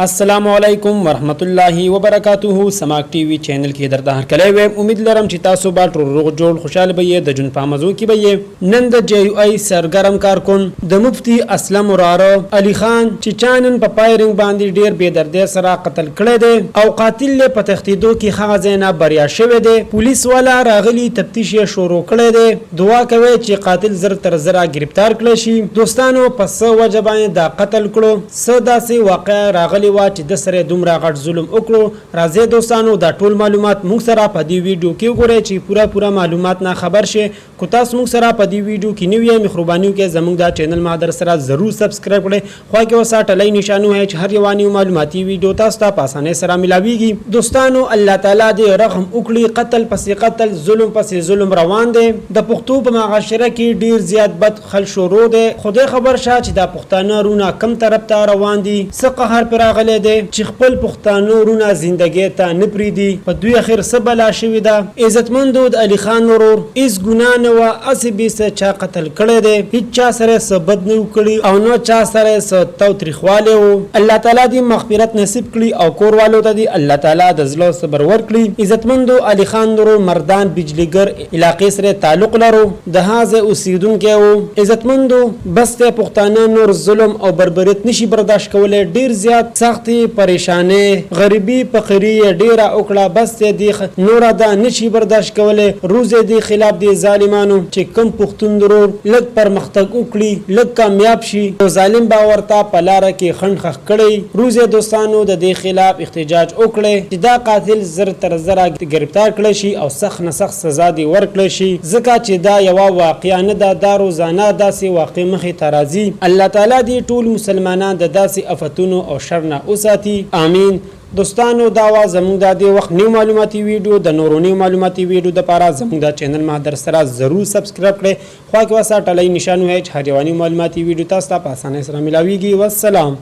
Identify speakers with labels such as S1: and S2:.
S1: السلام علیکم ورحمت الله وبرکاته. سماک ټي وي چینل کې درته هرکلی ویم. امید لرم چې تاسو به ټول روغ جوړ خوشاله به یې. د جون په مزو کې به یې. نن د جی یو ای سرګرم کارکون د مفتی اسلم وراره علي خان چې چانن په پایرنګ باندې ډیر بے دردی سره قتل کړی دی او قاتل له په تختیدو کې هغه زینا بریا شوی دی. پولیس والا راغلی تفتیش شروع کړی دی. دعا کوي چې قاتل زر تر زره گرفتار کړي شي. دوستانو پس وجبان دا قتل کړو صدا سي واقع راغلی وا چې د سره دومره غټ ظلم وکړو. راځي دوستانو دا ټول معلومات موږ سره په دې ویډیو کې وګورئ چې پورا معلومات نه خبر شي. کو تاسو موږ سره په دې ویډیو کې نیو یې مهرباني وکړئ زموږ دا چینل ما در سره ضرور سبسکرایب کړئ. خو کې وسه ټلې نشانه ہے چې هر یو معلوماتي ویډیو تاسو ته په اسانه سره ملاويږي. دوستانو الله تعالی دې رحم وکړي. قتل پسې قتل ظلم پسې ظلم روان دي. د پښتو په معاشره کې ډیر زیات بد خل شروع دي. خدای خبر شه چې دا پښتانه رونه کم طرف ته روان دي. څه قهر پر غلې دي چې خپل پښتانه رونه زندګي ته نه پریدي. په دوی اخر سبلا شوی دا عزتمندو د علي خان ورور اس ګنا نه وا اسبي څه چا قتل کړي دي. هیڅ چا سره سبد نه وکړي او نو چا سره څه تو تریخواله وو. الله تعالی دې مغفرت نصیب کړي او کوروالو ته دې الله تعالی د زلو صبر ورکړي. عزتمندو علي خان ورور مردان بجلیګر علاقې سره تعلق لرو. د هاذ اوسیدونکو وو. عزتمندو بس ته پښتانه نور ظلم او بربریت نشي برداشت کولای. ډیر زیات سختي پریشانی غریبی فقری ډیره وکړه. بس دی نور دا نشي برداشت کوله. روز دی خلاف دی ظالمانو چې کم پښتون ضرور لګ پرمختګ وکړي لګ کامیاب شي. ظالم باورتا پلاره کې خند خخ کړي. روز دوستانو د دې خلاف احتجاج وکړي چې دا قاتل زر تر زره گرفتار کړي شي او سخت نه سخت سزا دی ورکړي شي. ځکه چې دا یو واقعیا نه دا دارو زانا داسې واقع مخې ترازی. الله تعالی دې ټول مسلمانان د داسې افتونو او شر نه اوساتي. امين. دوستانو دا وا زموږ د دې وخت نیو معلوماتي ویډیو د نورونی معلوماتي ویډیو د لپاره زموږ د چینل ما در سره ضرور سبسکرایب کړئ. خو کې وسه ټلې نشانه ہے چې هر یو معلوماتي ویډیو تاسو ته په اسانه سره ملاويږي. والسلام.